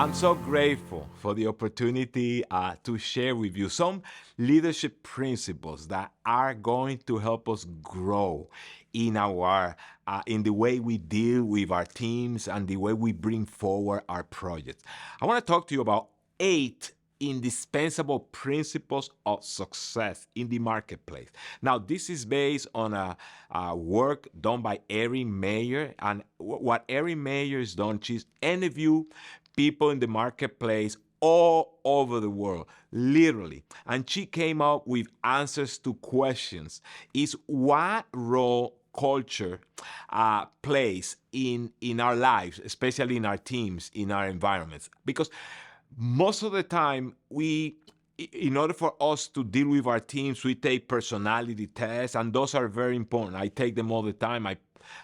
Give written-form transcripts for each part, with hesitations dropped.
I'm so grateful for the opportunity to share with you some leadership principles that are going to help us grow in our in the way we deal with our teams and the way we bring forward our projects. I want to talk to you about 8 indispensable principles of success in the marketplace. Now, this is based on a work done by Erin Mayer, and what Erin Mayer has done, she's interviewed people in the marketplace all over the world, literally. And she came up with answers to questions. Is what role culture plays in our lives, especially in our teams, in our environments? Because most of the time, in order for us to deal with our teams, we take personality tests, and those are very important. I take them all the time.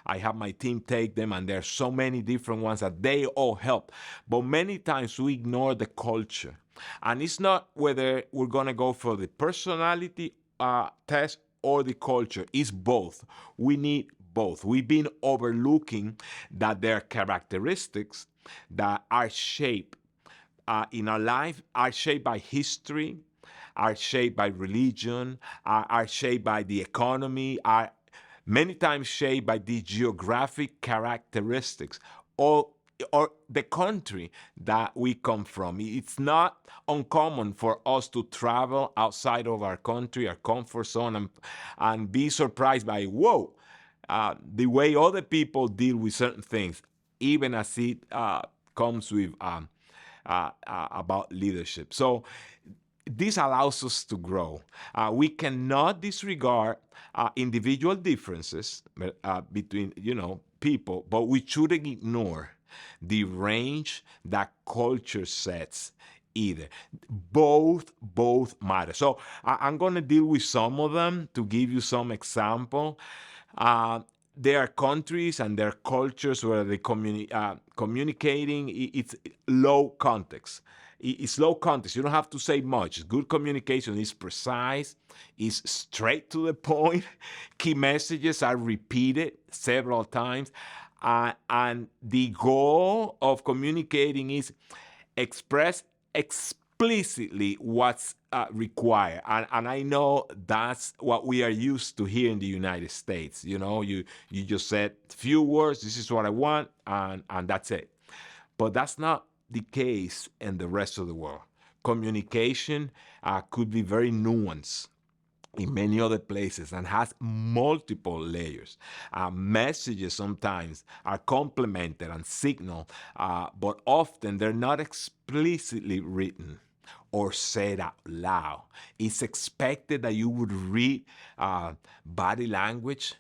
I have my team take them, and there's so many different ones that they all help. But many times we ignore the culture. And it's not whether we're going to go for the personality test or the culture. It's both. We need both. We've been overlooking that there are characteristics that are shaped in our life, are shaped by history, are shaped by religion, are shaped by the economy, are many times shaped by the geographic characteristics or the country that we come from. It's not uncommon for us to travel outside of our country, our comfort zone, and be surprised by, whoa, the way other people deal with certain things, even as it comes with about leadership. So this allows us to grow. We cannot disregard individual differences between people, but we shouldn't ignore the range that culture sets either. Both matter. So I'm going to deal with some of them to give you some example. There are countries and there are cultures where the communicating, it's low context. It's low context. You don't have to say much. Good communication is precise, is straight to the point. Key messages are repeated several times. And the goal of communicating is express explicitly what's required. And I know that's what we are used to here in the United States. You just said few words, this is what I want, and that's it. But that's not the case in the rest of the world. Communication could be very nuanced in many other places and has multiple layers. Messages sometimes are complemented and signal, but often they're not explicitly written or said out loud. It's expected that you would read body language.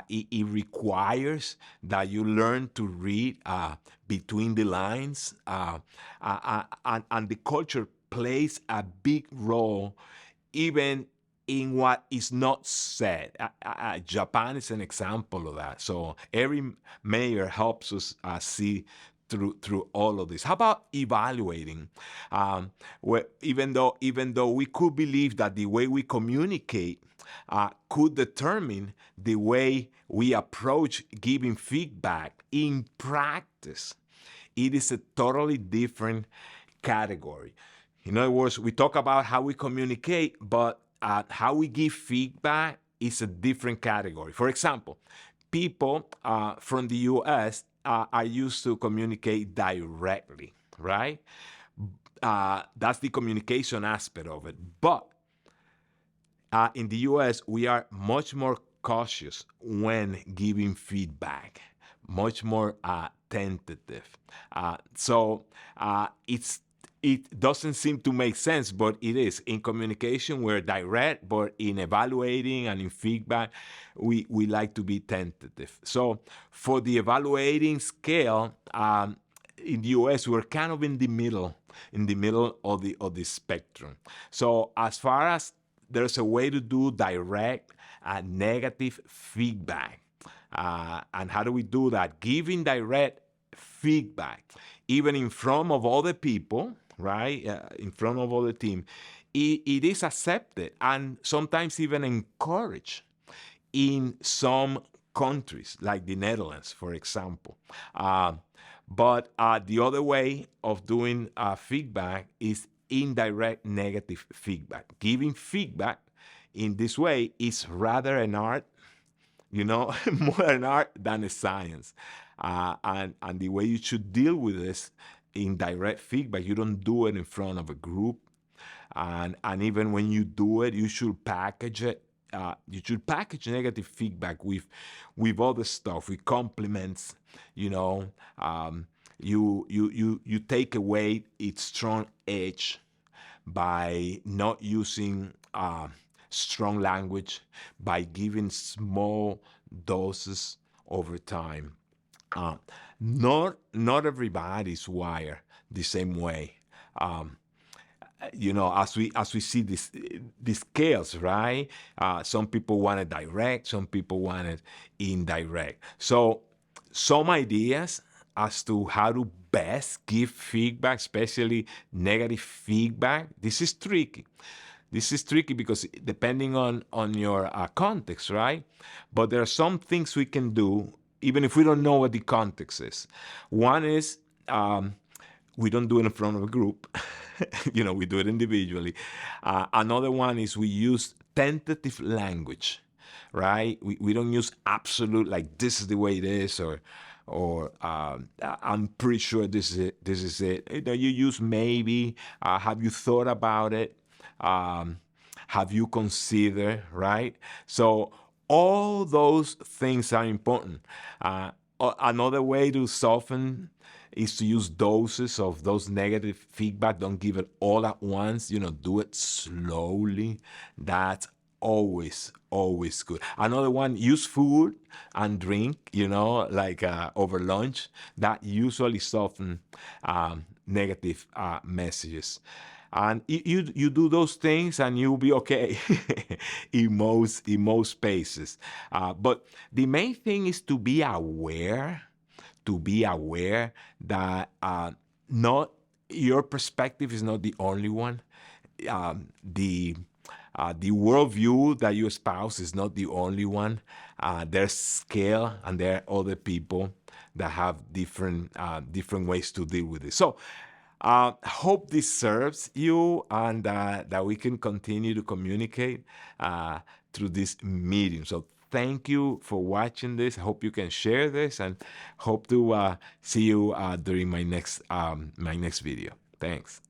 It requires that you learn to read between the lines, and the culture plays a big role even in what is not said. Japan is an example of that. So Erin Mayer helps us see through all of this. How about evaluating? Even though we could believe that the way we communicate could determine the way we approach giving feedback, in practice, it is a totally different category. In other words, we talk about how we communicate, but how we give feedback is a different category. For example, people from the US are used to communicate directly, right? That's the communication aspect of it. But in the US, we are much more cautious when giving feedback, much more tentative. It doesn't seem to make sense, but it is. In communication, we're direct, but in evaluating and in feedback, we like to be tentative. So for the evaluating scale, in the US, we're kind of in the middle of the spectrum. So as far as there's a way to do direct negative feedback. And how do we do that? Giving direct feedback, even in front of other people, right? In front of other team, it is accepted and sometimes even encouraged in some countries like the Netherlands, for example. But the other way of doing feedback is indirect negative feedback. Giving feedback in this way is rather an art, more an art than a science. And the way you should deal with this indirect feedback, you don't do it in front of a group. And even when you do it, you should package it. You should package negative feedback with other stuff, with compliments. You know, you take away its strong edge by not using strong language, by giving small doses over time. Uh, not everybody's wired the same way. Um, as we see this scales, right? Some people want it direct, some people want it indirect. So some ideas as to how to best give feedback, especially negative feedback. This is tricky because depending on your context, right? But there are some things we can do even if we don't know what the context is. One is we don't do it in front of a group. We do it individually. Another one is we use tentative language, right? We don't use absolute, like this is the way it is, or I'm pretty sure this is it. This is it. You use maybe. Have you thought about it? Have you considered, right? So all those things are important. Another way to soften is to use doses of those negative feedback. Don't give it all at once. Do it slowly. That's always good. Another one, use food and drink, like over lunch. That usually soften negative messages. And you do those things and you'll be okay in most spaces. But the main thing is to be aware that not your perspective is not the only one. The worldview that you espouse is not the only one. There's scale, and there are other people that have different ways to deal with it. So hope this serves you, and that we can continue to communicate through this medium. So thank you for watching this. I hope you can share this, and hope to see you during my next video. Thanks.